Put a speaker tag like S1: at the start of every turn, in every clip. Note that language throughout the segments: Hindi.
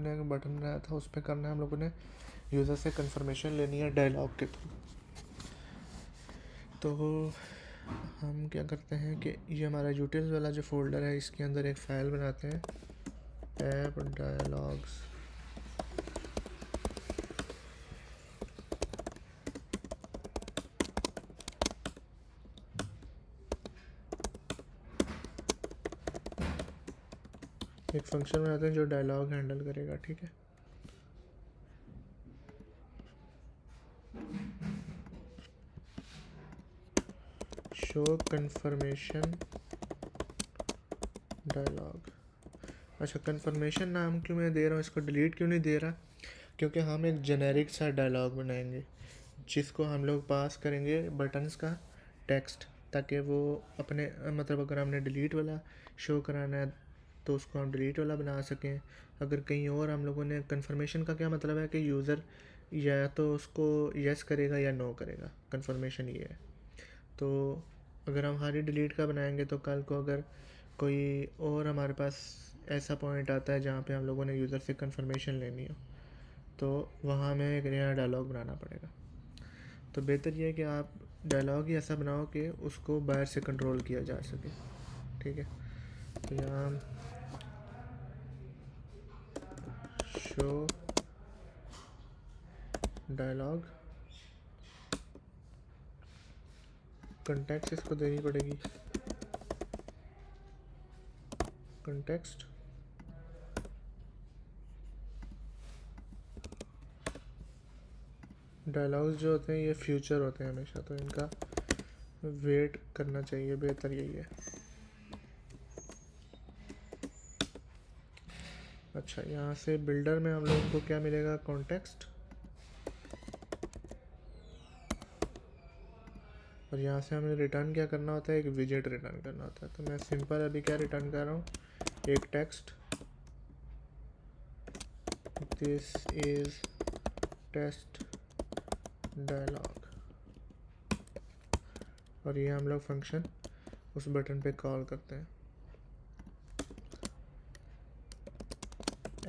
S1: ने बटन बनाया था उस पर करना है हम लोगों ने यूज़र से कंफर्मेशन लेनी है डायलॉग के थ्रू। तो हम क्या करते हैं कि ये हमारा यूटिल्स वाला जो फोल्डर है इसके अंदर एक फ़ाइल बनाते हैं ऐप डायलॉग्स। एक फंक्शन बनाते हैं जो डायलॉग हैंडल करेगा, ठीक है। Show confirmation dialog. अच्छा, कंफर्मेशन नाम क्यों मैं दे रहा हूँ, इसको डिलीट क्यों नहीं दे रहा, क्योंकि हम एक जेनेरिक सा डायलॉग बनाएंगे जिसको हम लोग पास करेंगे बटन्स का टेक्स्ट, ताकि वो अपने मतलब अगर हमने डिलीट वाला शो कराना है तो उसको हम डिलीट वाला बना सकें। अगर कहीं और हम लोगों ने कंफर्मेशन का क्या मतलब है कि यूज़र या तो उसको यस करेगा या नो करेगा, कंफर्मेशन ये है। तो अगर हम खाली डिलीट का बनाएंगे तो कल को अगर कोई और हमारे पास ऐसा पॉइंट आता है जहाँ पे हम लोगों ने यूज़र से कंफर्मेशन लेनी हो तो वहाँ हमें एक नया डायलॉग बनाना पड़ेगा। तो बेहतर ये है कि आप डायलॉग ही ऐसा बनाओ कि उसको बाहर से कंट्रोल किया जा सके, ठीक है। तो यहाँ शो डायलॉग कंटेक्स्ट इसको देनी पड़ेगी, कंटेक्स्ट डायलॉग्स जो होते हैं ये फ्यूचर होते हैं हमेशा, तो इनका वेट करना चाहिए, बेहतर यही है। अच्छा, यहाँ से बिल्डर में हम लोगों को क्या मिलेगा, कॉन्टेक्स्ट, और यहाँ से हमें रिटर्न क्या करना होता है, एक विजेट रिटर्न करना होता है। तो मैं सिंपल अभी क्या रिटर्न कर रहा हूँ, एक text, this is test dialog, और ये हम लोग फंक्शन उस बटन पे कॉल करते हैं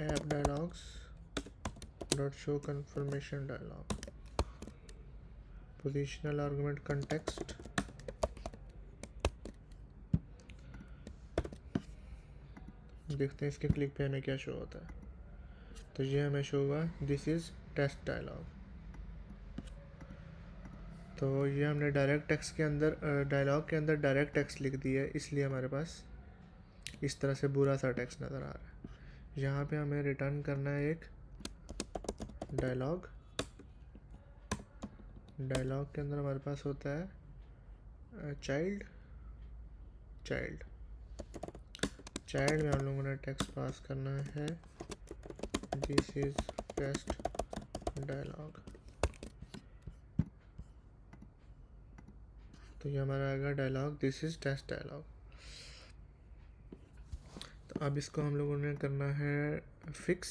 S1: app dialogs dot show confirmation dialog, positional argument context, देखते हैं इसके क्लिक पे हमें क्या शो होता है। तो ये हमें शो हुआ दिस इज़ टेस्ट डायलॉग। तो ये हमने डायरेक्ट टेक्स्ट के अंदर डायलॉग के अंदर डायरेक्ट टेक्स्ट लिख दिया है, इसलिए हमारे पास इस तरह से बुरा सा टेक्स्ट नज़र आ रहा है। यहाँ पे हमें रिटर्न करना है एक डायलॉग, डायलॉग के अंदर हमारे पास होता है चाइल्ड, चाइल्ड चाइल्ड में हम लोगों ने टेक्स्ट पास करना है दिस इज टेस्ट डायलॉग। तो ये हमारा आएगा dialog this is test dialog. तो अब इसको हम लोगों ने करना है फिक्स,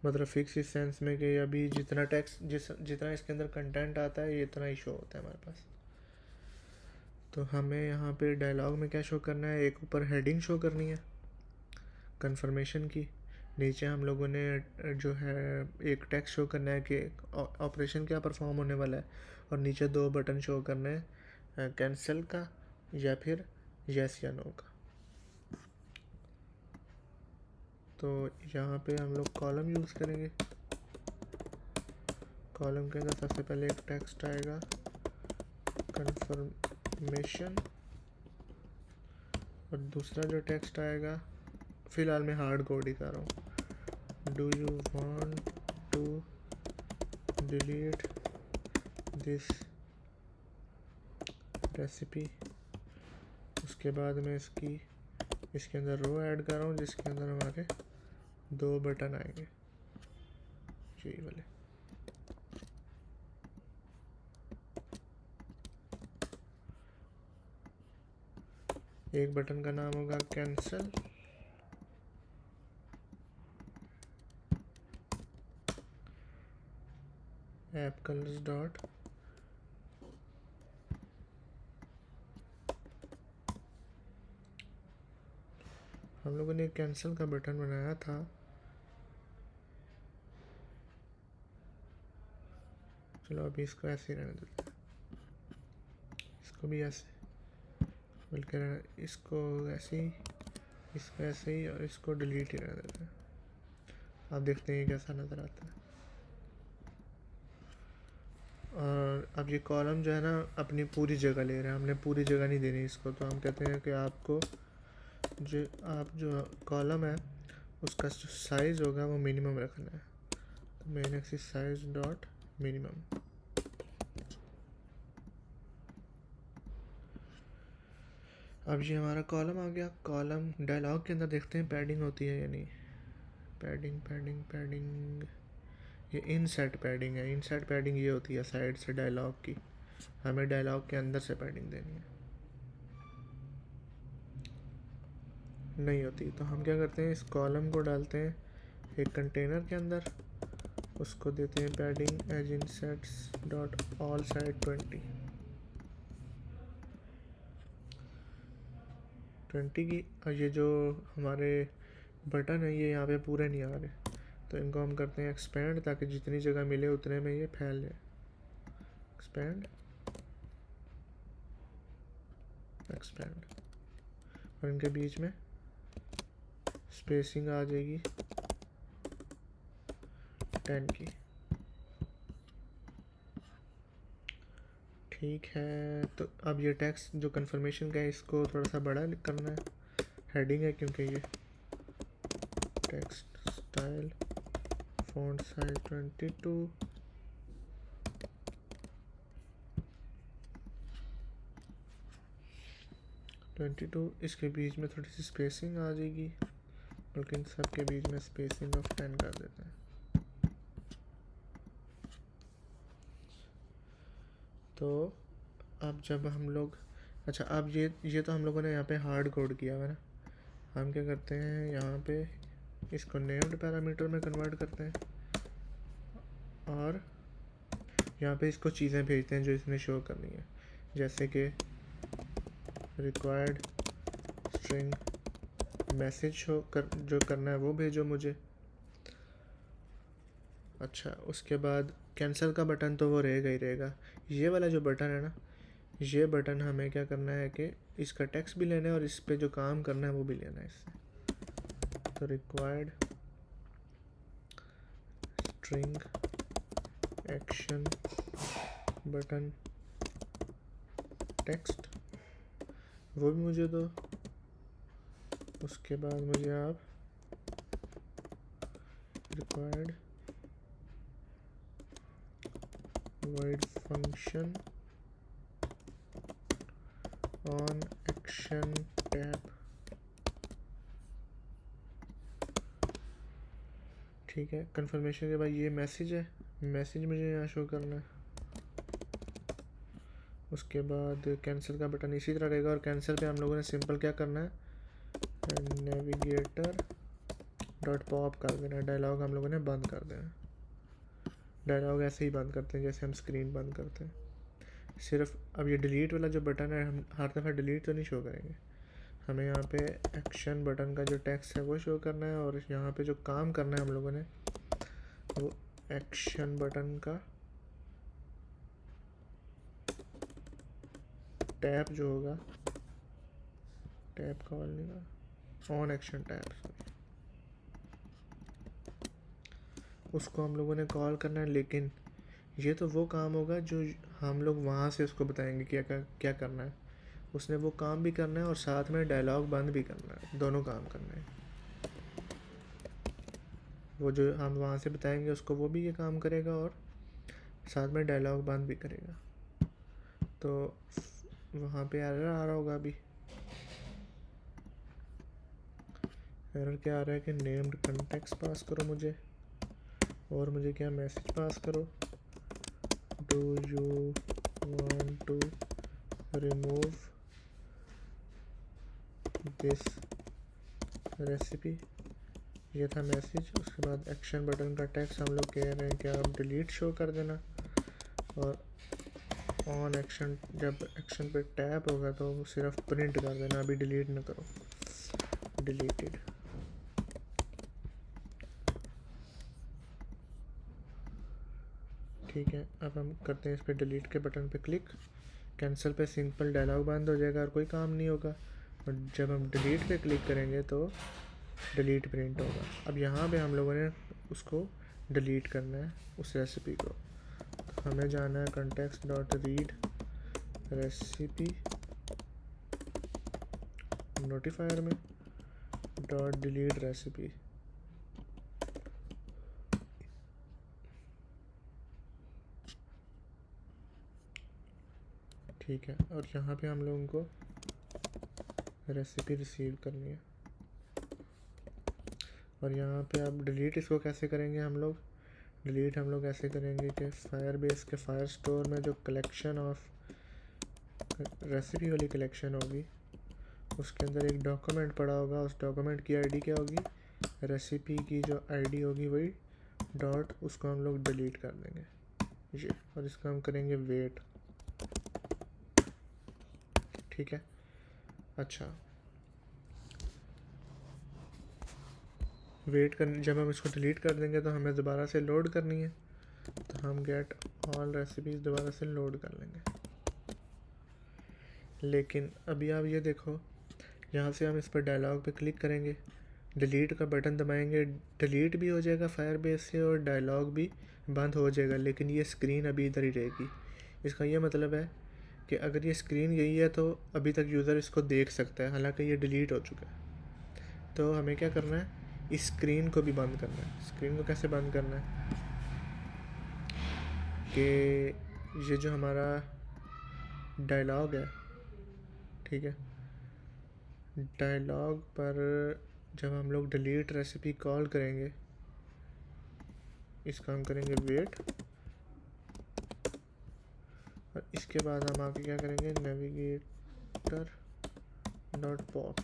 S1: मतलब फिक्स इस सेंस में कि अभी जितना टेक्स्ट जितना इसके अंदर कंटेंट आता है ये इतना ही शो होता है हमारे पास। तो हमें यहाँ पे डायलॉग में क्या शो करना है, एक ऊपर हेडिंग शो करनी है कंफर्मेशन की, नीचे हम लोगों ने जो है एक टेक्स्ट शो करना है कि ऑपरेशन क्या परफॉर्म होने वाला है, और नीचे दो बटन शो करने हैं कैंसिल का या फिर यस या नो का। तो यहाँ पे हम लोग कॉलम यूज़ करेंगे, कॉलम के अंदर सबसे पहले एक टेक्स्ट आएगा कंफर्मेशन, और दूसरा जो टेक्स्ट आएगा, फ़िलहाल मैं हार्ड कोड ही कर रहा हूँ, do you want to delete this recipe. उसके बाद मैं इसके अंदर रो ऐड कर रहा हूँ जिसके अंदर हमारे दो बटन आएंगे, यही वाले। एक बटन का नाम होगा कैंसिल, ऐप कलर्स डॉट हम लोगों ने कैंसिल का बटन बनाया था चलो अभी इसको ऐसे ही रहने देते हैं, इसको भी ऐसे, बल्कि इसको ऐसे ही, इसको ऐसे ही, और इसको डिलीट ही रहने देते हैं। आप देखते हैं कैसा नज़र आता है। और अब ये कॉलम जो है ना अपनी पूरी जगह ले रहा है, हमने पूरी जगह नहीं देनी इसको, तो हम कहते हैं कि आपको जो कॉलम है उसका जो साइज़ होगा वो मिनिमम रखना है। तो main axis size dot minimum. अब ये हमारा कॉलम आ गया। कॉलम डायलॉग के अंदर देखते हैं पैडिंग होती है या नहीं। पैडिंग पैडिंग पैडिंग, ये इनसेट पैडिंग है। इनसेट पैडिंग ये होती है साइड से डायलॉग की, हमें डायलॉग के अंदर से पैडिंग देनी है, नहीं होती। तो हम क्या करते हैं, इस कॉलम को डालते हैं एक कंटेनर के अंदर, उसको देते हैं padding edge insets dot all side 20 की। और ये जो हमारे बटन है ये यहाँ पे पूरे नहीं आ रहे, तो इनको हम करते हैं एक्सपेंड, ताकि जितनी जगह मिले उतने में ये फैल जाए। एक्सपेंड एक्सपेंड, और इनके बीच में स्पेसिंग आ जाएगी 10 की। ठीक है, तो अब ये टेक्स्ट जो कन्फर्मेशन का है इसको थोड़ा सा बड़ा करना है, हेडिंग है क्योंकि ये टेक्स्ट स्टाइल फॉन्ट साइज 22, इसके बीच में थोड़ी सी स्पेसिंग आ जाएगी, बल्कि इन सब के बीच में स्पेसिंग ऑफ 10 कर देते हैं। तो अब जब हम लोग, अच्छा अब ये तो हम लोगों ने यहाँ पे हार्ड कोड किया है ना, हम क्या करते हैं यहाँ पे इसको नेम्ड पैरामीटर में कन्वर्ट करते हैं, और यहाँ पे इसको चीज़ें भेजते हैं जो इसने शो करनी है, जैसे कि रिक्वायर्ड स्ट्रिंग मैसेज शो जो करना है वो भेजो मुझे। अच्छा, उसके बाद कैंसिल का बटन तो वो रहेगा ही रहेगा। ये वाला जो बटन है ना, ये बटन हमें क्या करना है कि इसका टेक्स्ट भी लेना है और इस पे जो काम करना है वो भी लेना है इससे। तो required string action button text वो भी मुझे दो। उसके बाद मुझे आप required void function on action tab, ठीक है। कंफर्मेशन के बाद ये मैसेज है, मैसेज मुझे यहाँ शो करना है। उसके बाद कैंसिल का बटन इसी तरह रहेगा, और कैंसिल पे हम लोगों ने सिंपल क्या करना है, नेविगेटर डॉट पॉप कर देना, डायलॉग हम लोगों ने बंद कर देना। डायलॉग ऐसे ही बंद करते हैं जैसे हम स्क्रीन बंद करते हैं। सिर्फ अब ये डिलीट वाला जो बटन है, हम हर दफ़ा डिलीट तो नहीं शो करेंगे, हमें यहाँ पे एक्शन बटन का जो टेक्स्ट है वो शो करना है, और यहाँ पे जो काम करना है हम लोगों ने वो एक्शन बटन का टैब जो होगा, टैब कॉल नहीं होगा, ऑन एक्शन टैब, उसको हम लोगों ने कॉल करना है। लेकिन ये तो वो काम होगा जो हम लोग वहाँ से उसको बताएंगे क्या करना है। उसने वो काम भी करना है और साथ में डायलॉग बंद भी करना है, दोनों काम करना है। वो जो हम वहाँ से बताएंगे उसको वो भी ये काम करेगा और साथ में डायलॉग बंद भी करेगा। तो वहाँ पे एरर आ रहा होगा अभी, एरर क्या आ रहा है कि नेम्ड कंटेक्स्ट पास करो मुझे, और मुझे क्या मैसेज पास करो, do you want to remove this recipe, ये था मैसेज। उसके बाद एक्शन बटन का टेक्स्ट हम लोग कह रहे हैं कि आप डिलीट शो कर देना, और ऑन एक्शन जब एक्शन पे टैप होगा तो सिर्फ प्रिंट कर देना, अभी डिलीट ना करो, डिलीटेड। ठीक है, अब हम करते हैं इस पर डिलीट के बटन पे क्लिक। कैंसिल पे सिंपल डायलॉग बंद हो जाएगा और कोई काम नहीं होगा। और जब हम डिलीट पे क्लिक करेंगे तो डिलीट प्रिंट होगा। अब यहाँ पे हम लोगों ने उसको डिलीट करना है उस रेसिपी को। तो हमें जाना है context dot read recipe notifier में डॉट डिलीट रेसिपी। ठीक है, और यहाँ पे हम लोगों को रेसिपी रिसीव करनी है। और यहाँ पे अब डिलीट इसको कैसे करेंगे हम लोग? डिलीट हम लोग ऐसे करेंगे कि फायरबेस के फायर स्टोर में जो कलेक्शन ऑफ रेसिपी वाली कलेक्शन होगी उसके अंदर एक डॉक्यूमेंट पड़ा होगा। उस डॉक्यूमेंट की आईडी क्या होगी? रेसिपी की जो आईडी होगी वही डॉट, उसको हम लोग डिलीट कर देंगे ये। और इसका हम करेंगे वेट। ठीक है, अच्छा वेट कर, जब हम इसको डिलीट कर देंगे तो हमें दोबारा से लोड करनी है। तो हम गेट ऑल रेसिपीज़ दोबारा से लोड कर लेंगे। लेकिन अभी आप ये देखो, यहाँ से हम इस पर डायलॉग पे क्लिक करेंगे, डिलीट का बटन दबाएंगे, डिलीट भी हो जाएगा फायरबेस से और डायलॉग भी बंद हो जाएगा। लेकिन ये स्क्रीन अभी इधर ही रहेगी। इसका ये मतलब है कि अगर ये स्क्रीन यही है तो अभी तक यूज़र इसको देख सकता है, हालांकि ये डिलीट हो चुका है। तो हमें क्या करना है? इस स्क्रीन को भी बंद करना है। स्क्रीन को कैसे बंद करना है कि ये जो हमारा डायलॉग है, ठीक है, डायलॉग पर जब हम लोग डिलीट रेसिपी कॉल करेंगे, इसका हम करेंगे वेट। और इसके बाद हम आगे क्या करेंगे? Navigator dot pop.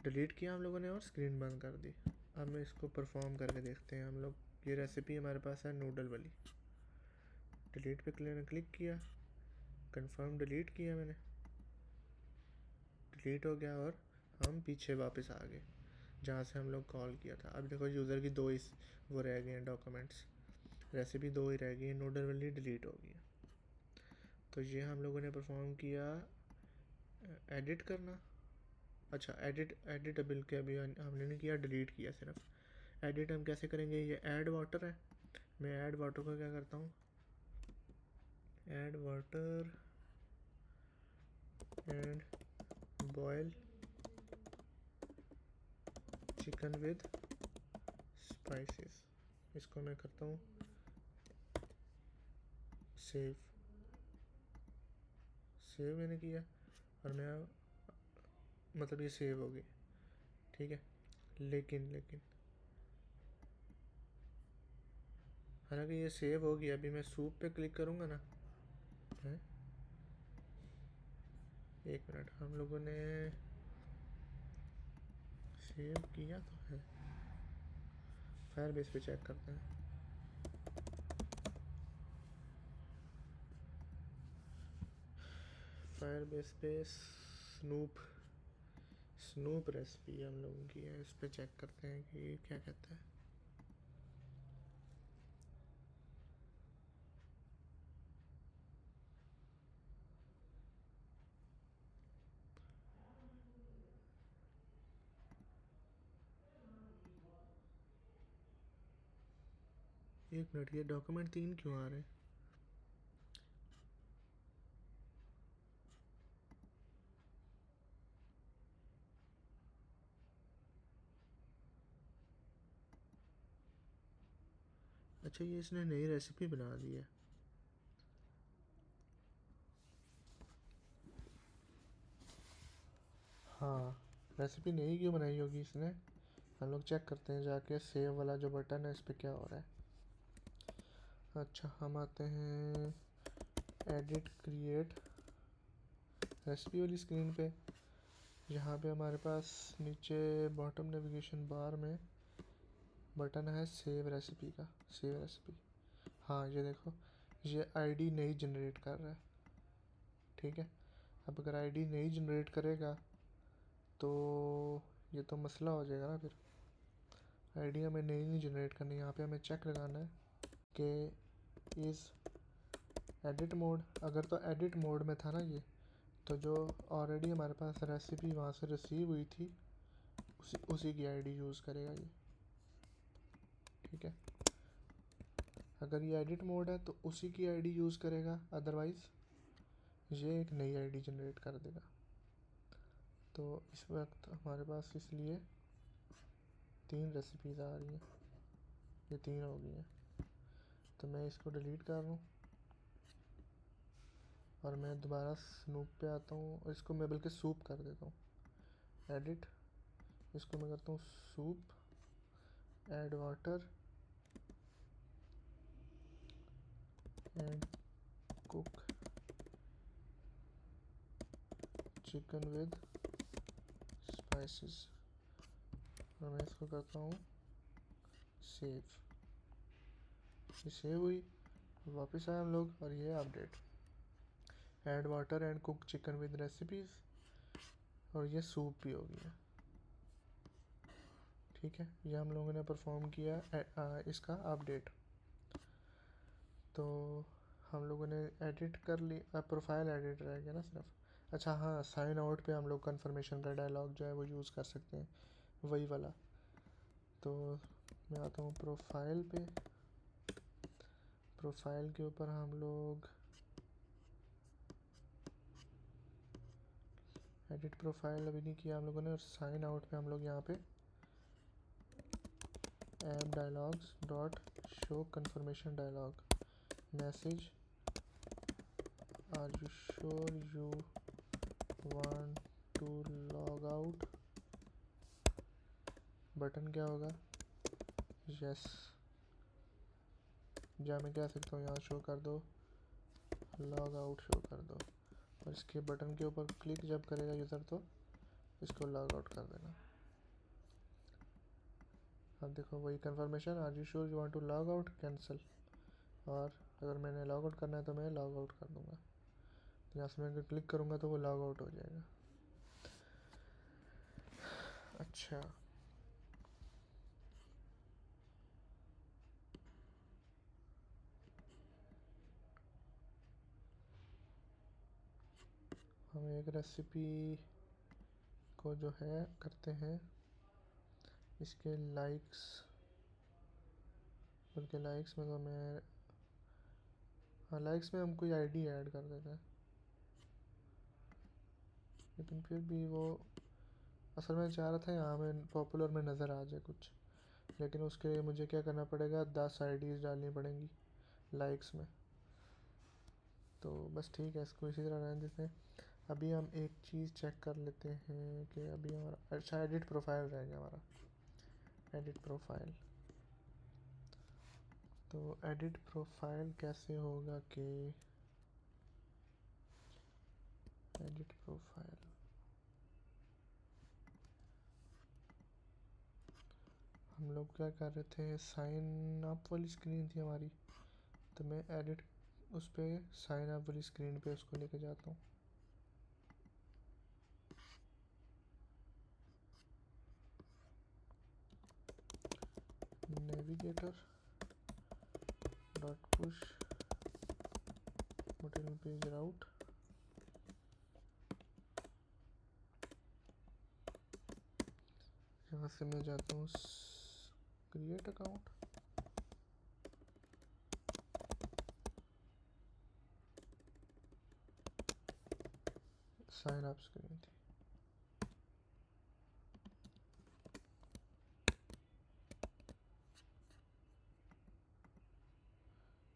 S1: डिलीट किया हम लोगों ने और स्क्रीन बंद कर दी। अब मैं इसको परफॉर्म करके देखते हैं हम लोग। ये रेसिपी हमारे पास है नूडल वाली। डिलीट पे क्लिक किया, कंफर्म डिलीट किया मैंने, डिलीट हो गया और हम पीछे वापस आ गए जहाँ से हम लोग कॉल किया था। अब देखो यूज़र की दो ही वो रह गए हैं डॉक्यूमेंट्स, रेसिपी दो ही रह गई है, नूडल वाली डिलीट हो गई है। तो ये हम लोगों ने परफॉर्म किया। एडिट करना, अच्छा एडिटेबल के अभी हमने नहीं किया, डिलीट किया सिर्फ। एडिट हम कैसे करेंगे? ये ऐड वाटर है। मैं ऐड वाटर को क्या करता हूँ? Add water and boil chicken with spices, इसको मैं करता हूँ सेव। सेव मैंने किया और मैं मतलब ये सेव हो गई, ठीक है। लेकिन हालांकि ये सेव हो गया, अभी मैं सूप पे क्लिक करूँगा ना, है? एक मिनट, हम लोगों ने सेव किया तो है। फायरबेस पे चेक करते हैं। फायरबेस पे स्नूप रेसिपी हम लोगों की है, इस पे चेक करते हैं कि क्या कहता है। एक मिनट, ये डॉक्यूमेंट 3 क्यों आ रहे हैं? अच्छा, ये इसने नई रेसिपी बना दी है। हाँ, रेसिपी नई क्यों बनाई होगी इसने? हम लोग चेक करते हैं जाके, सेव वाला जो बटन है इस पर क्या हो रहा है। अच्छा, हम आते हैं एडिट क्रिएट रेसिपी वाली स्क्रीन पे। यहाँ पे हमारे पास नीचे बॉटम नेविगेशन बार में बटन है सेव रेसिपी का, सेव रेसिपी। हाँ, ये देखो, ये आईडी नहीं जनरेट कर रहा है, ठीक है। अब अगर आईडी नहीं जनरेट करेगा तो ये तो मसला हो जाएगा ना। फिर आईडी हमें नहीं जनरेट करनी, यहाँ पे हमें चेक लगाना है कि इज़ एडिट मोड, अगर तो एडिट मोड में था ना ये, तो जो ऑलरेडी हमारे पास रेसिपी वहाँ से रिसीव हुई थी उसी की आईडी यूज़ करेगा ये। ठीक है, अगर ये एडिट मोड है तो उसी की आईडी यूज़ करेगा, अदरवाइज़ ये एक नई आईडी जनरेट कर देगा। तो इस वक्त हमारे पास इसलिए 3 रेसिपीज़ आ रही हैं, ये 3 हो गई हैं। तो मैं इसको डिलीट कर रहा हूँ और मैं दोबारा स्नूप पे आता हूँ और इसको मैं बल्कि सूप कर देता हूँ। एडिट, इसको मैं करता हूँ soup, add water and cook chicken with spices, और मैं इसको करता हूँ सेव। ये सेव हुई, वापस आए हम लोग और ये update, add water and cook chicken with recipes, और ये सूप भी हो गया। ठीक है, ये हम लोगों ने परफॉर्म किया इसका अपडेट। तो हम लोगों ने एडिट कर ली, प्रोफाइल एडिट रह गया ना सिर्फ। अच्छा हाँ, साइन आउट पे हम लोग कंफर्मेशन का डायलॉग जो है वो यूज़ कर सकते हैं, वही वाला। तो मैं आता हूँ प्रोफाइल पे, प्रोफाइल के ऊपर हम लोग एडिट प्रोफाइल अभी नहीं किया हम लोगों ने, और साइन आउट पे हम लोग यहाँ पे app dialogs dot show confirmation dialog message are you sure you want to log out, button क्या होगा, यस। या मैं कह सकता हूँ यहाँ शो कर दो, लॉग आउट शो कर दो, और इसके बटन के ऊपर क्लिक जब करेगा यूज़र तो इसको लॉग आउट कर देना। अब देखो वही confirmation, are you sure you want to log out, cancel, और अगर मैंने लॉग आउट करना है तो मैं लॉग आउट कर दूँगा। तो यहाँ से मैं अगर क्लिक करूँगा तो वो लॉग आउट हो जाएगा। अच्छा, हम एक रेसिपी को जो है करते हैं इसके लाइक्स, बल्कि लाइक्स में तो मैं, हाँ लाइक्स में हम कोई आईडी ऐड कर देते हैं, लेकिन फिर भी वो असल में चाह रहा था यहाँ में पॉपुलर में नज़र आ जाए कुछ, लेकिन उसके लिए मुझे क्या करना पड़ेगा, 10 आईडीज़ डालनी पड़ेंगी लाइक्स में। तो बस ठीक है, इसको इसी तरह रहने देते हैं। अभी हम एक चीज़ चेक कर लेते हैं कि अभी हमारा, अच्छा एडिट प्रोफाइल रह गया हमारा, एडिट प्रोफाइल। तो एडिट प्रोफाइल कैसे होगा कि एडिट प्रोफाइल, हम लोग क्या कर रहे थे, साइन अप वाली स्क्रीन थी हमारी, तो मैं एडिट उस पर साइन अप वाली स्क्रीन पे उसको लेके जाता हूँ। Navigator dot push material page route, यहाँ से मैं जाता हूँ create account, sign up screen थी,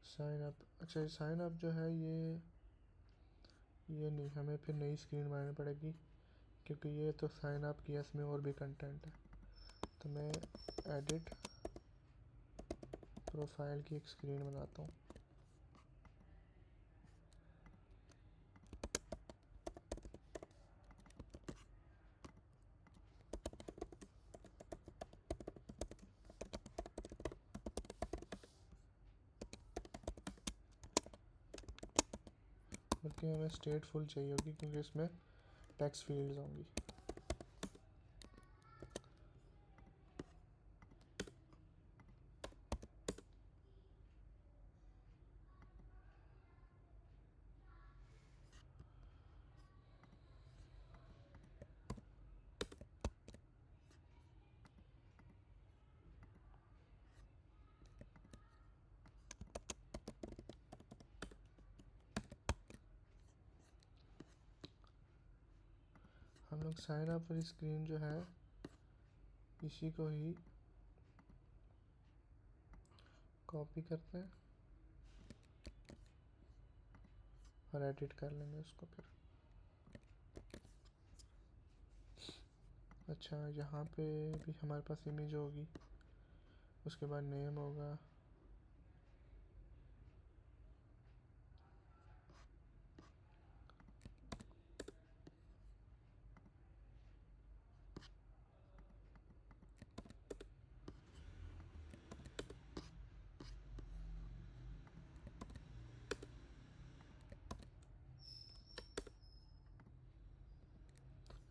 S1: साइन अप। अच्छा साइन अप जो है ये नहीं, हमें फिर नई स्क्रीन बनानी पड़ेगी, क्योंकि ये तो साइन अप किया, इसमें और भी कंटेंट है। तो मैं एडिट प्रोफाइल की एक स्क्रीन बनाता हूँ। बल्कि हमें स्टेट फुल चाहिए होगी, क्योंकि इसमें टेक्स्ट फील्ड्स होंगी। हम लोग साइन अप वाली स्क्रीन जो है इसी को ही कॉपी करते हैं और एडिट कर लेंगे उसको फिर। अच्छा, यहाँ पे भी हमारे पास इमेज होगी, उसके बाद नेम होगा,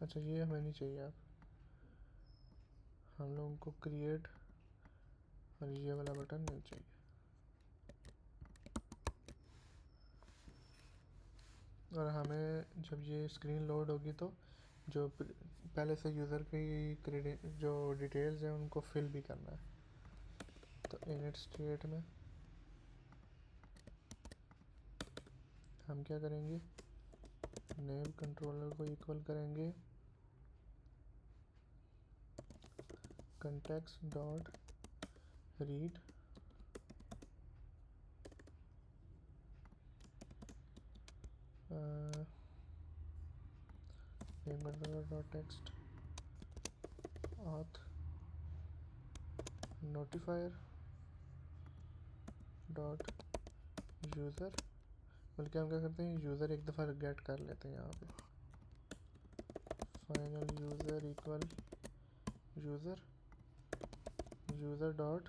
S1: अच्छा ये हमें नहीं चाहिए अब, हम लोगों को क्रिएट और ये वाला बटन नहीं चाहिए। और हमें जब ये स्क्रीन लोड होगी तो जो पहले से यूज़र की जो डिटेल्स हैं उनको फिल भी करना है। तो इनिट स्टेट में हम क्या करेंगे, नेम कंट्रोलर को इक्वल करेंगे context dot read name controller dot text auth notifier dot user, बल्कि हम क्या करते हैं यूज़र एक दफ़ा गेट कर लेते हैं यहाँ पे, final user equal user dot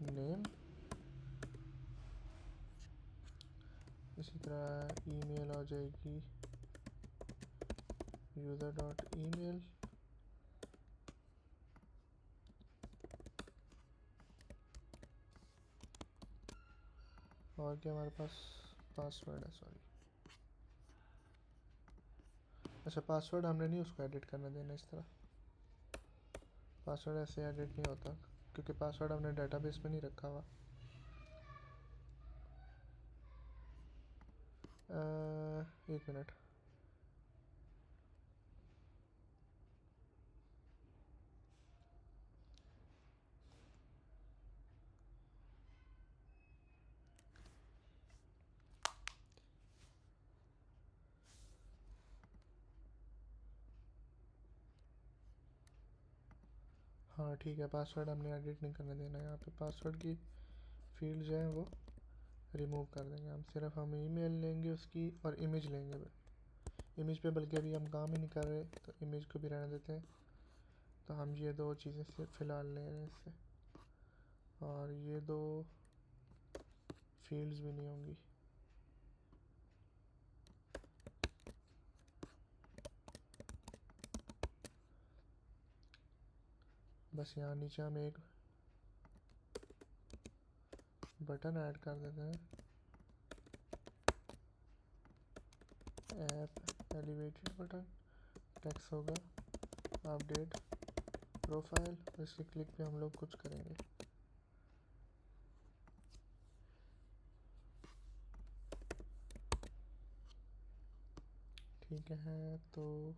S1: name. इसी तरह ईमेल आ जाएगी यूज़र डॉट ईमेल, और क्या हमारे पास पासवर्ड है, सॉरी। अच्छा पासवर्ड हमने नहीं उसको एडिट करने देना इस तरह, पासवर्ड ऐसे एडिट नहीं होता क्योंकि पासवर्ड हमने डेटाबेस में नहीं रखा हुआ। एक मिनट, हाँ ठीक है, पासवर्ड हमने एडिट नहीं करने देना। यहाँ पे पासवर्ड की फील्ड जो है वो रिमूव कर देंगे हम, सिर्फ हम ईमेल लेंगे उसकी और इमेज लेंगे। इमेज पे बल्कि अभी हम काम ही नहीं कर रहे तो इमेज को भी रहने देते हैं। तो हम ये दो चीज़ें से फ़िलहाल ले रहे हैं इससे, और ये दो फील्ड्स भी नहीं होंगी। बस यहाँ नीचे हम एक बटन ऐड कर देते हैं, ऐप एलिवेटेड बटन, टेक्स्ट होगा अपडेट प्रोफाइल, इसके क्लिक पे हम लोग कुछ करेंगे। ठीक है, तो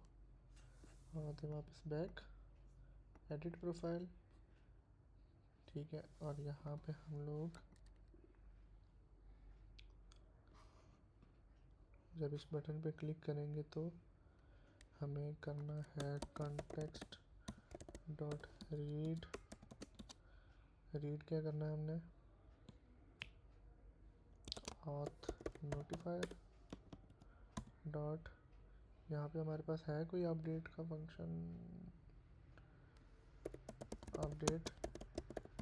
S1: आते वापस बैक, एडिट प्रोफाइल, ठीक है। और यहाँ पे हम लोग जब इस बटन पे क्लिक करेंगे तो हमें करना है context डॉट रीड, रीड क्या करना है हमने, auth नोटिफायर डॉट, यहाँ पे हमारे पास है कोई अपडेट का फंक्शन, अपडेट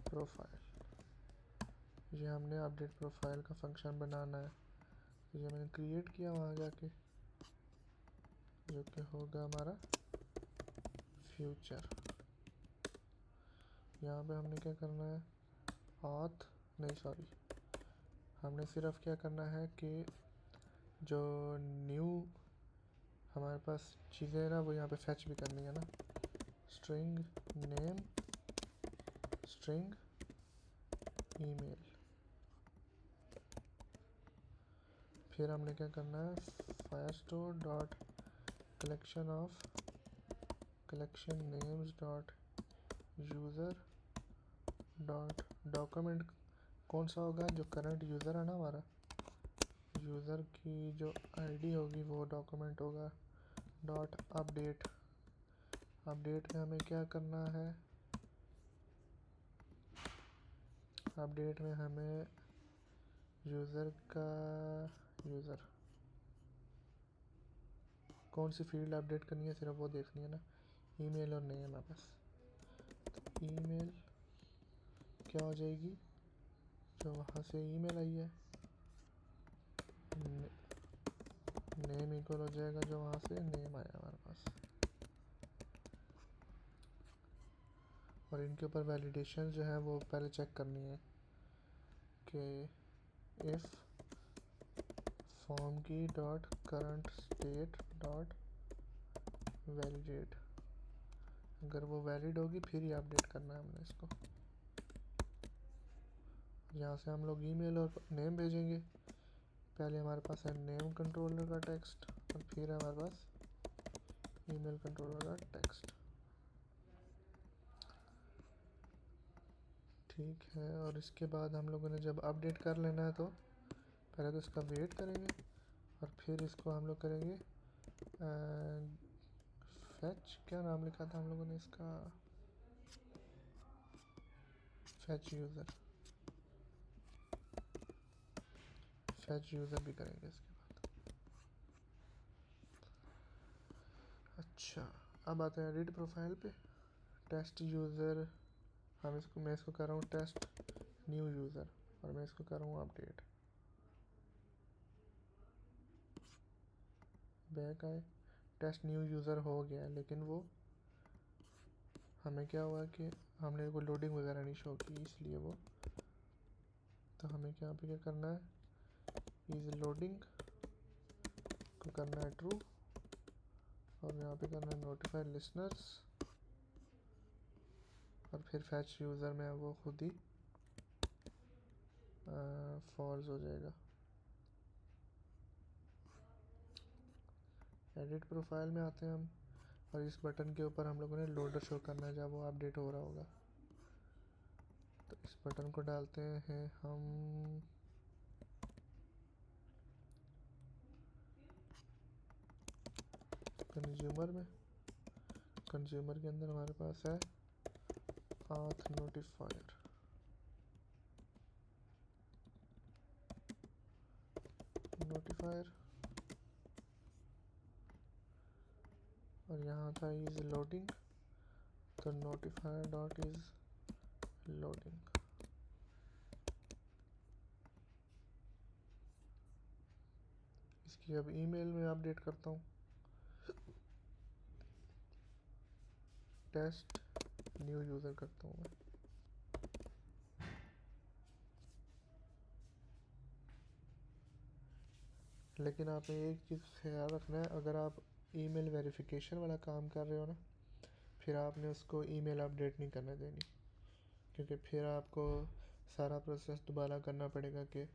S1: प्रोफाइल, ये हमने अपडेट प्रोफाइल का फंक्शन बनाना है। ये मैंने क्रिएट किया वहाँ जाके, जो कि होगा हमारा फ्यूचर। यहाँ पे हमने क्या करना है, auth नहीं सॉरी, हमने सिर्फ क्या करना है कि जो न्यू हमारे पास चीज़ें ना वो यहाँ पे फैच भी करनी है ना, स्ट्रिंग नेम स्ट्रिंग ईमेल। फिर हमने क्या करना है, Firestore dot collection names dot user dot document कौन सा होगा, जो करंट यूज़र है ना हमारा, यूज़र की जो आईडी होगी वो डॉक्यूमेंट होगा। डॉट अपडेट में हमें क्या करना है, अपडेट में हमें यूज़र कौन सी फील्ड अपडेट करनी है सिर्फ वो देखनी है ना, ईमेल और नेम है बस। तो ईमेल क्या हो जाएगी, जो वहाँ से ईमेल आई है, नेम इक्वल हो जाएगा जो वहाँ से नेम आया हमारे पास। और इनके ऊपर वैलिडेशन जो है वो पहले चेक करनी है कि इफ़ फॉर्म की dot current state dot validate, अगर वो वैलिड होगी फिर ही अपडेट करना है हमने इसको। यहाँ से हम लोग ईमेल और नेम भेजेंगे। पहले हमारे पास है नेम कंट्रोलर का टेक्स्ट और फिर है हमारे पास ईमेल कंट्रोलर का टेक्स्ट। ठीक है, और इसके बाद हम लोगों ने जब अपडेट कर लेना है तो पहले तो इसका वेट करेंगे और फिर इसको हम लोग करेंगे फैच, क्या नाम लिखा था हम लोगों ने इसका, फैच यूज़र भी करेंगे इसके बाद। अच्छा, अब आते हैं एडिट प्रोफाइल पे। टेस्ट यूज़र, मैं इसको कर रहा हूँ टेस्ट न्यू यूज़र और मैं इसको कर रहा हूँ अपडेट। बैक आए, टेस्ट न्यू यूज़र हो गया है, लेकिन वो हमें क्या हुआ कि हमने वो लोडिंग वगैरह नहीं शो की, इसलिए वो, तो हमें यहाँ पे क्या करना है, इज लोडिंग को करना है ट्रू और यहाँ पे करना है नोटिफाई लिसनर्स और फिर फैच यूज़र में वो खुद ही फॉल्स हो जाएगा। एडिट प्रोफाइल में आते हैं हम और इस बटन के ऊपर हम लोगों ने लोडर शो करना है जब वो अपडेट हो रहा होगा। तो इस बटन को डालते हैं हम कंज्यूमर में। कंज्यूमर के अंदर हमारे पास है पाथ नोटिफायर, और यहाँ था इज लोडिंग, तो नोटिफायर डॉट इज लोडिंग। इसकी अब ईमेल में अपडेट करता हूँ, टेस्ट न्यू यूज़र करता हूँ मैं। लेकिन आपने एक चीज़ ख्याल रखना है, अगर आप ईमेल वेरिफिकेशन वाला काम कर रहे हो ना, फिर आपने उसको ईमेल अपडेट नहीं करने देनी, क्योंकि फिर आपको सारा प्रोसेस दोबारा करना पड़ेगा कि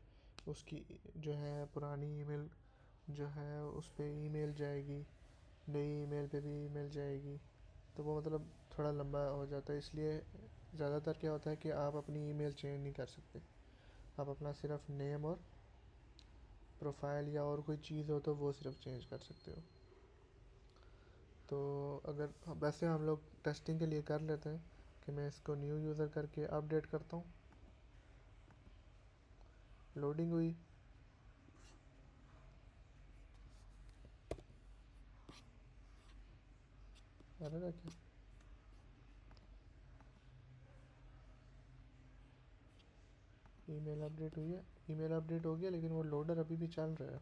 S1: उसकी जो है पुरानी ईमेल जो है उस पर ईमेल जाएगी, नई ईमेल पे भी ईमेल जाएगी, तो वो मतलब थोड़ा लंबा हो जाता है। इसलिए ज़्यादातर क्या होता है कि आप अपनी ईमेल चेंज नहीं कर सकते, आप अपना सिर्फ नेम और प्रोफाइल या और कोई चीज़ हो तो वो सिर्फ चेंज कर सकते हो। तो अगर वैसे हम लोग टेस्टिंग के लिए कर लेते हैं कि मैं इसको न्यू यूज़र करके अपडेट करता हूँ, लोडिंग हुई, एरर है क्या, ईमेल अपडेट हुई है, ईमेल अपडेट हो गया, लेकिन वो लोडर अभी भी चल रहा है।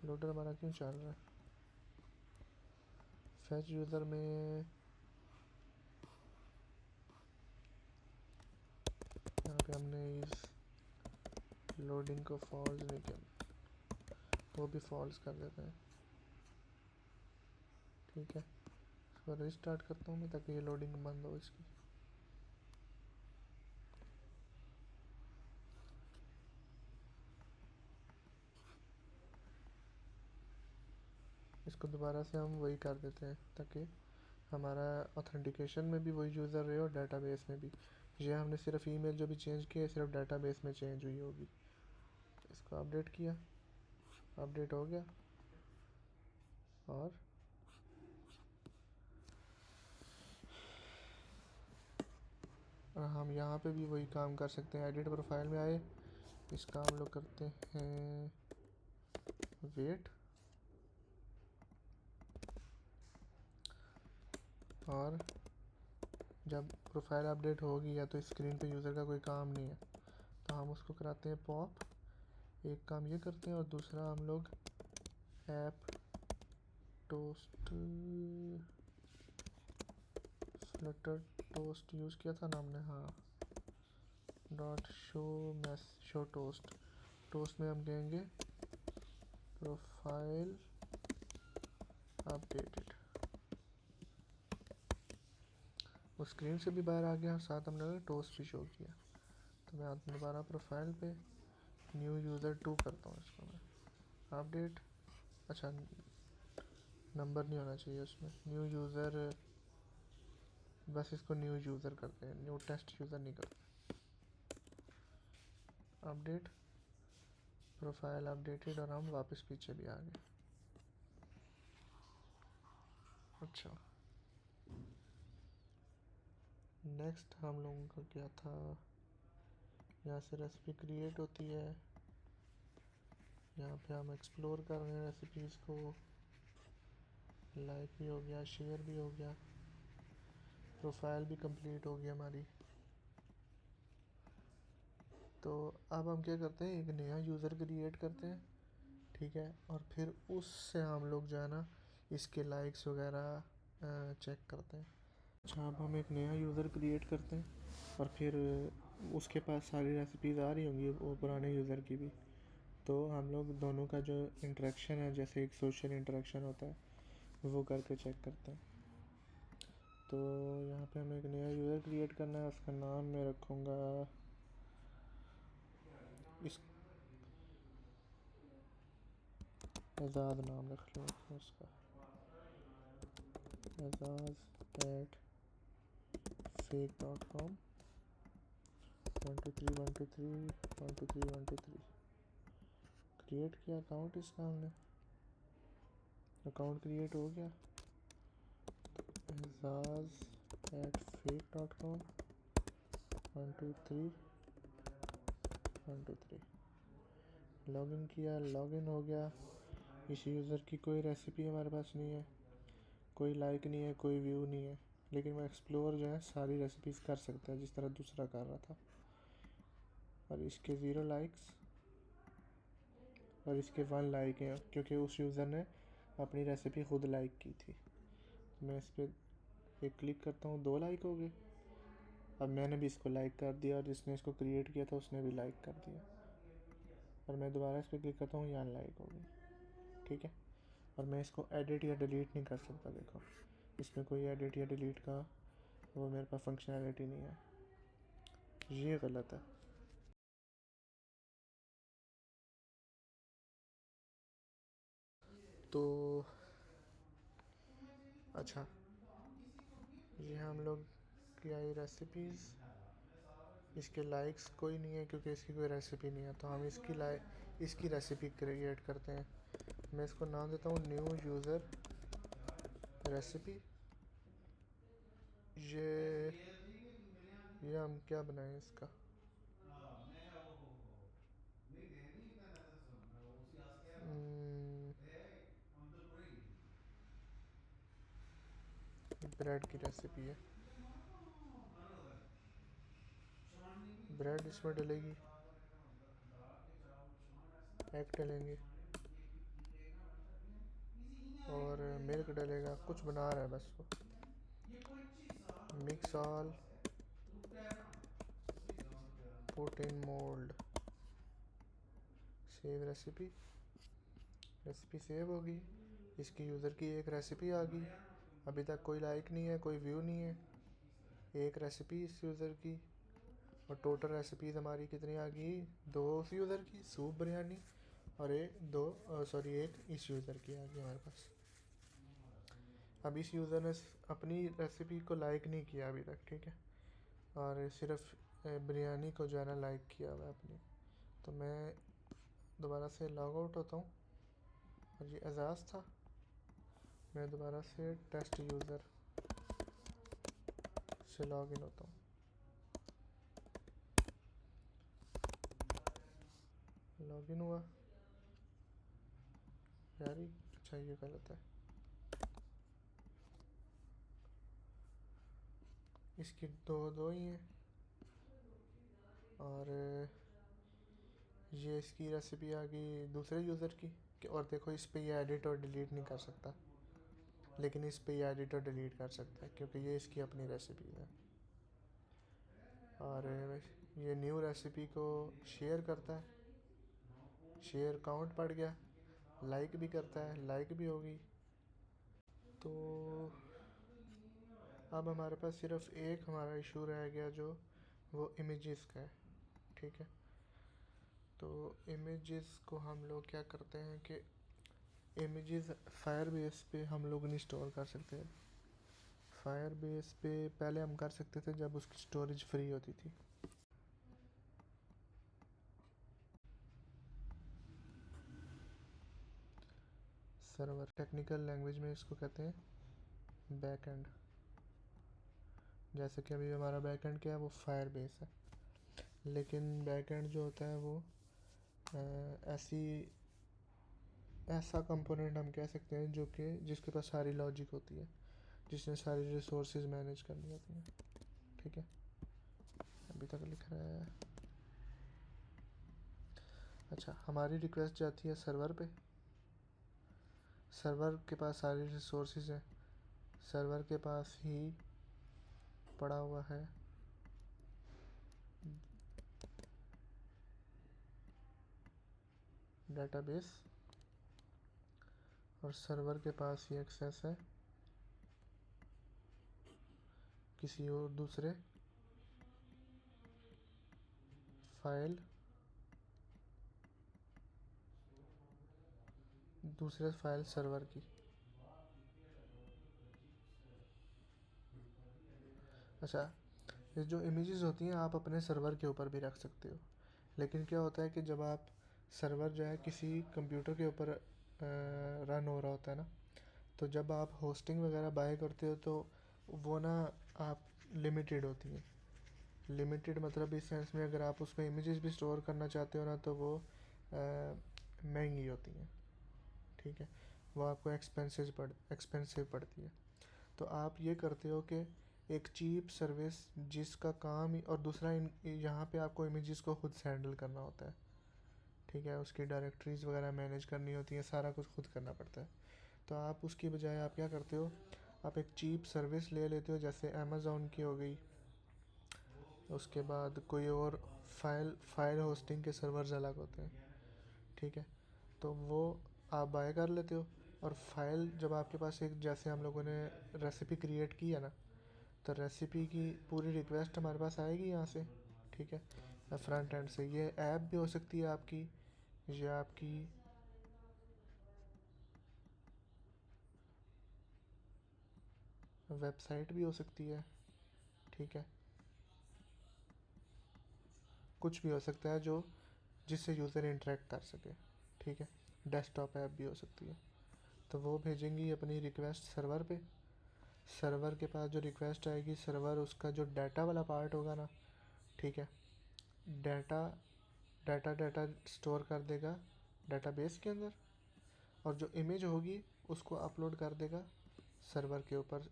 S1: लोडर हमारा क्यों चल रहा है, फैच यूज़र में यहाँ पे हमने इस लोडिंग को फॉल्स नहीं किया, वो भी फॉल्स कर देते हैं। ठीक है, इसको रिस्टार्ट करता हूँ मैं ताकि ये लोडिंग बंद हो इसकी। इसको दोबारा से हम वही कर देते हैं ताकि हमारा ऑथेंटिकेशन में भी वही यूज़र रहे और डाटाबेस में भी। ये हमने सिर्फ ईमेल जो भी चेंज किया है सिर्फ डाटाबेस में चेंज हुई होगी। इसको अपडेट किया, अपडेट हो गया। और हम यहाँ पे भी वही काम कर सकते हैं। एडिट प्रोफाइल में आए, इसका हम लोग करते हैं वेट, और जब प्रोफाइल अपडेट होगी या तो स्क्रीन पे यूज़र का कोई काम नहीं है तो हम उसको कराते हैं पॉप। एक काम ये करते हैं और दूसरा हम लोग app toast Flutter toast use किया था ना हमने, हाँ, डॉट शो टोस्ट में हम कहेंगे प्रोफाइल अपडेटेड। वो स्क्रीन से भी बाहर आ गया और साथ हमने टोस्ट भी शो किया। तो मैं दोबारा प्रोफाइल पे न्यू यूज़र 2 करता हूँ इसको मैं अपडेट। अच्छा, नंबर नहीं होना चाहिए उसमें, न्यू यूज़र, बस इसको न्यू यूज़र करते हैं, न्यू टेस्ट यूज़र नहीं करते। अपडेट प्रोफाइल अपडेटेड और हम वापस पीछे भी आ गए। अच्छा, नेक्स्ट हम लोगों का क्या था, यहाँ से रेसिपी क्रिएट होती है, यहाँ पे हम एक्सप्लोर कर रहे हैं रेसिपीज़ को, लाइक भी हो गया, शेयर भी हो गया, प्रोफाइल भी कंप्लीट हो गई हमारी। तो अब हम क्या करते हैं, एक नया यूज़र क्रिएट करते हैं, ठीक है, और फिर उससे हम लोग जो है ना इसके लाइक्स वगैरह चेक करते हैं। अच्छा, अब हम एक नया यूज़र क्रिएट करते हैं और फिर उसके पास सारी रेसिपीज़ आ रही होंगी वो पुराने यूज़र की भी, तो हम लोग दोनों का जो इंटरेक्शन है, जैसे एक सोशल इंटरेक्शन होता है, वो करके चेक करते हैं। तो यहाँ पे हमें एक नया यूज़र क्रिएट करना है, उसका नाम मैं रखूँगा इस एजाज, नाम रख लूँगा उसका एजाज@fake.com 123 क्रिएट किया अकाउंट इसका हमने, अकाउंट क्रिएट हो गया। एजाज@fake.com 123 लॉगिन किया, लॉगिन हो गया। इस यूज़र की कोई रेसिपी हमारे पास नहीं है, कोई लाइक नहीं है, कोई व्यू नहीं है, लेकिन वो एक्सप्लोर जो है सारी रेसिपीज़ कर सकता है जिस तरह दूसरा कर रहा था। और इसके 0 लाइक्स और इसके 1 लाइक हैं क्योंकि उस यूज़र ने अपनी रेसिपी खुद लाइक की थी। मैं इस पर एक क्लिक करता हूँ, 2 लाइक हो गए। अब मैंने भी इसको लाइक कर दिया और जिसने इसको क्रिएट किया था उसने भी लाइक कर दिया, और मैं दोबारा इस पर क्लिक करता हूँ, यहाँ लाइक हो गई, ठीक है। और मैं इसको एडिट या डिलीट नहीं कर सकता, देखो इसमें कोई एडिट या डिलीट का वो मेरे पास फंक्शनैलिटी नहीं है, ये गलत है। तो अच्छा, ये हम लोग की आई रेसिपीज़, इसके लाइक्स कोई नहीं है क्योंकि इसकी कोई रेसिपी नहीं है, तो हम इसकी रेसिपी क्रिएट करते हैं। मैं इसको नाम देता हूँ न्यू यूज़र रेसिपी। ये हम क्या बनाएं इसका, ब्रेड की रेसिपी है, ब्रेड इसमें डलेगी, एग डलेंगे और मिल्क डलेगा, कुछ बना रहा है बस वो। Mix all, put in mould, save recipe, recipe save होगी। इसकी यूज़र की एक रेसिपी आ गई, अभी तक कोई लाइक नहीं है, कोई व्यू नहीं है, एक रेसिपी इस यूज़र की। और टोटल रेसिपीज़ हमारी कितनी आ गई, 2 उस यूज़र की सूप बिरयानी और एक इस यूज़र की आ गई हमारे पास। अब इस यूज़र ने अपनी रेसिपी को लाइक नहीं किया अभी तक, ठीक है, और सिर्फ बिरयानी को जो है ना लाइक किया हुआ है अपनी। तो मैं दोबारा से लॉग आउट होता हूँ और ये एजाज था। मैं दोबारा से टेस्ट यूज़र से लॉग इन होता हूँ। लॉग इन हुआ यार, अच्छा ये गलत है, इसकी दो दो ही हैं। और ये इसकी रेसिपी आ गई दूसरे यूज़र की और देखो इस पे ये एडिट और डिलीट नहीं कर सकता, लेकिन इस पे ये एडिट और डिलीट कर सकता है क्योंकि ये इसकी अपनी रेसिपी है। और ये न्यू रेसिपी को शेयर करता है, शेयर काउंट बढ़ गया, लाइक भी करता है, लाइक भी होगी। तो अब हमारे पास सिर्फ एक हमारा इशू रह गया जो वो इमेजेस का है, ठीक है। तो इमेजेस को हम लोग क्या करते हैं कि इमेजेस फायरबेस पे हम लोग नहीं स्टोर कर सकते। फायरबेस पे पहले हम कर सकते थे जब उसकी स्टोरेज फ्री होती थी। सर्वर टेक्निकल लैंग्वेज में इसको कहते हैं बैक एंड। जैसे कि अभी हमारा बैक एंड क्या है, वो फायरबेस है, लेकिन बैक एंड जो होता है वो ऐसी ऐसा कंपोनेंट हम कह सकते हैं जो कि जिसके पास सारी लॉजिक होती है, जिसने सारी रिसोर्सेज मैनेज करनी होती हैं, ठीक है। अभी तक लिख रहा है। अच्छा, हमारी रिक्वेस्ट जाती है सर्वर पे, सर्वर के पास सारी रिसोर्सेज हैं, सर्वर के पास ही पड़ा हुआ है डेटाबेस, और सर्वर के पास ही एक्सेस है किसी और दूसरे फाइल, दूसरे फाइल सर्वर की। अच्छा, ये जो इमेजेस होती हैं आप अपने सर्वर के ऊपर भी रख सकते हो, लेकिन क्या होता है कि जब आप सर्वर जो है किसी कंप्यूटर के ऊपर रन हो रहा होता है ना, तो जब आप होस्टिंग वगैरह बाय करते हो तो वो ना आप लिमिटेड होती हैं। लिमिटेड मतलब इस सेंस में अगर आप उसमें इमेजेस भी स्टोर करना चाहते हो ना तो वो महंगी होती हैं, ठीक है, वो आपको एक्सपेंसिव पड़ती है। तो आप ये करते हो कि एक चीप सर्विस जिसका काम ही, और दूसरा यहाँ पे आपको इमेजेस को खुद से हैंडल करना होता है, ठीक है, उसकी डायरेक्टरीज वगैरह मैनेज करनी होती है, सारा कुछ खुद करना पड़ता है। तो आप उसकी बजाय आप क्या करते हो, आप एक चीप सर्विस ले लेते हो, जैसे अमेज़ॉन की हो गई, उसके बाद कोई और फाइल होस्टिंग के सर्वर्स अलग होते हैं, ठीक है, तो वो आप बाय कर लेते हो। और फाइल जब आपके पास एक, जैसे हम लोगों ने रेसिपी क्रिएट की है ना, तो रेसिपी की पूरी रिक्वेस्ट हमारे पास आएगी यहाँ से, ठीक है, फ्रंट एंड से। ये ऐप भी हो सकती है आपकी, ये आपकी वेबसाइट भी हो सकती है, ठीक है, कुछ भी हो सकता है जो जिससे यूज़र इंटरेक्ट कर सके, ठीक है। डेस्कटॉप ऐप भी हो सकती है। तो वो भेजेंगी अपनी रिक्वेस्ट सर्वर पे, सर्वर के पास जो रिक्वेस्ट आएगी, सर्वर उसका जो डाटा वाला पार्ट होगा ना, ठीक है, डाटा डाटा डाटा स्टोर कर देगा डाटाबेस के अंदर, और जो इमेज होगी उसको अपलोड कर देगा सर्वर के ऊपर,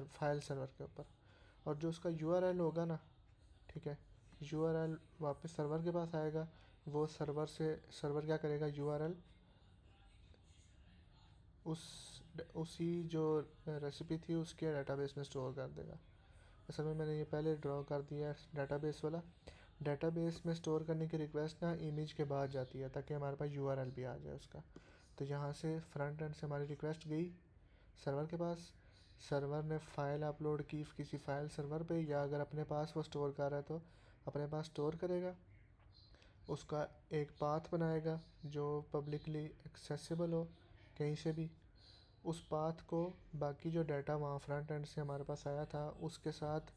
S1: फाइल सर्वर के ऊपर। और जो उसका यूआरएल होगा ना, ठीक है, यूआरएल वापस सर्वर के पास आएगा। वो सर्वर क्या करेगा, यूआरएल उस उसी जो रेसिपी थी उसके डाटाबेस में स्टोर कर देगा। असल में मैंने ये पहले ड्रॉ कर दिया है डाटाबेस वाला। डाटाबेस में स्टोर करने की रिक्वेस्ट ना इमेज के बाद जाती है ताकि हमारे पास यूआरएल भी आ जाए उसका। तो यहाँ से फ्रंट एंड से हमारी रिक्वेस्ट गई सर्वर के पास, सर्वर ने फाइल अपलोड की किसी फाइल सर्वर पे, या अगर अपने पास वो स्टोर कर रहा है तो अपने पास स्टोर करेगा, उसका एक पाथ बनाएगा जो पब्लिकली एक्सेसिबल हो कहीं से भी, उस पाथ को बाकी जो डाटा वहाँ फ्रंट एंड से हमारे पास आया था उसके साथ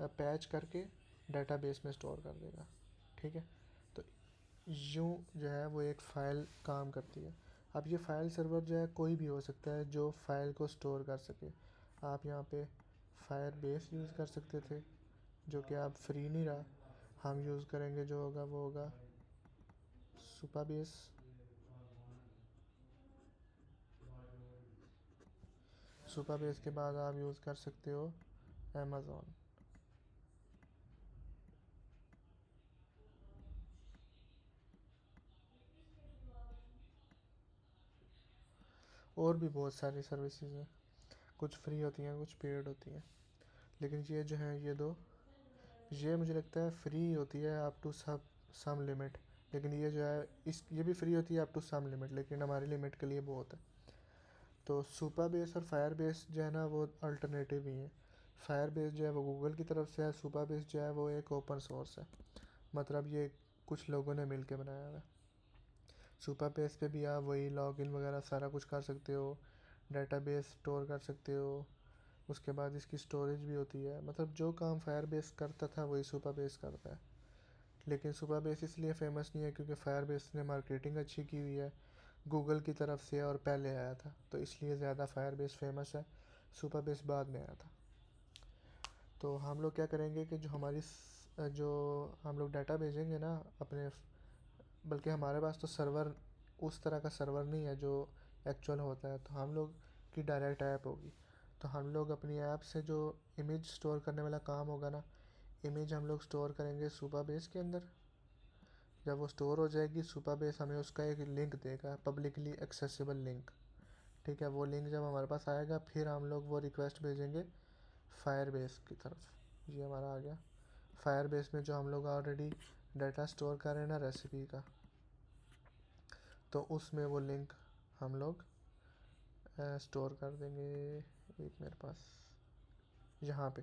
S1: पैच करके डेटाबेस में स्टोर कर देगा। ठीक है, तो यूँ जो है वो एक फ़ाइल काम करती है। अब ये फ़ाइल सर्वर जो है कोई भी हो सकता है जो फ़ाइल को स्टोर कर सके। आप यहाँ पे फायरबेस यूज़ कर सकते थे जो कि अब फ्री नहीं रहा। हम यूज़ करेंगे जो होगा वो होगा सुपाबेस। सुपाबेस के बाद आप यूज़ कर सकते हो अमेज़ॉन। और भी बहुत सारी सर्विसेज हैं, कुछ फ्री होती हैं कुछ पेड होती हैं, लेकिन ये जो है ये दो, ये मुझे लगता है फ्री होती है अप टू सम लिमिट। लेकिन ये जो है इस ये भी फ्री होती है अप टू सम लिमिट, लेकिन हमारी लिमिट के लिए बहुत है। तो सुपाबेस और फायरबेस जो है ना वो अल्टरनेटिव ही है। फायरबेस जो है वो गूगल की तरफ से है, सुपाबेस जो है वो एक ओपन सोर्स है, मतलब ये कुछ लोगों ने मिल के बनाया हुआ है। सुपाबेस पे भी आप वही लॉगिन वगैरह सारा कुछ कर सकते हो, डेटाबेस स्टोर कर सकते हो, उसके बाद इसकी स्टोरेज भी होती है। मतलब जो काम फायरबेस करता था वही सुपाबेस करता है। लेकिन सुपाबेस इसलिए फ़ेमस नहीं है क्योंकि फायरबेस ने मार्केटिंग अच्छी की हुई है गूगल की तरफ से और पहले आया था, तो इसलिए ज़्यादा फायरबेस फेमस है। सुपाबेस बाद में आया था। तो हम लोग क्या करेंगे कि जो हम लोग डाटा भेजेंगे ना अपने, बल्कि हमारे पास तो सर्वर उस तरह का सर्वर नहीं है जो एक्चुअल होता है, तो हम लोग की डायरेक्ट ऐप होगी। तो हम लोग अपनी ऐप से जो इमेज स्टोर करने वाला काम होगा ना, इमेज हम लोग स्टोर करेंगे सुपाबेस के अंदर। जब वो स्टोर हो जाएगी सुपाबेस हमें उसका एक लिंक देगा, पब्लिकली एक्सेसिबल लिंक। ठीक है, वो लिंक जब हमारे पास आएगा फिर हम लोग वो रिक्वेस्ट भेजेंगे फायरबेस की तरफ। ये हमारा आ गया फायरबेस में जो हम लोग ऑलरेडी डाटा स्टोर कर रहे हैं ना रेसिपी का, तो उसमें वो लिंक हम लोग स्टोर कर देंगे। एक मेरे पास यहाँ पे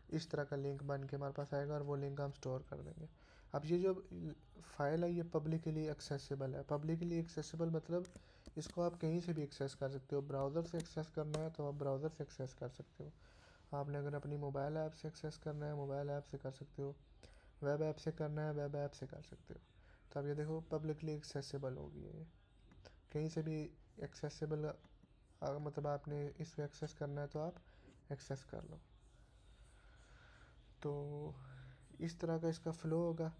S1: इस तरह का लिंक बन के हमारे पास आएगा और वो लिंक हम स्टोर कर देंगे। अब ये जो फाइल है ये पब्लिकली एक्सेसिबल है। पब्लिकली एक्सेसिबल मतलब इसको आप कहीं से भी एक्सेस कर सकते हो। ब्राउज़र से एक्सेस करना है तो आप ब्राउज़र से एक्सेस कर सकते हो, आपने अगर अपनी मोबाइल ऐप से एक्सेस करना है मोबाइल ऐप से कर सकते हो, वेब ऐप से करना है वेब ऐप से कर सकते हो। तो अब ये देखो पब्लिकली एक्सेसिबल हो गई है ये, कहीं से भी एक्सेसिबल। मतलब आपने इसको एक्सेस करना है तो आप एक्सेस कर लो। तो इस तरह का इसका फ़्लो होगा।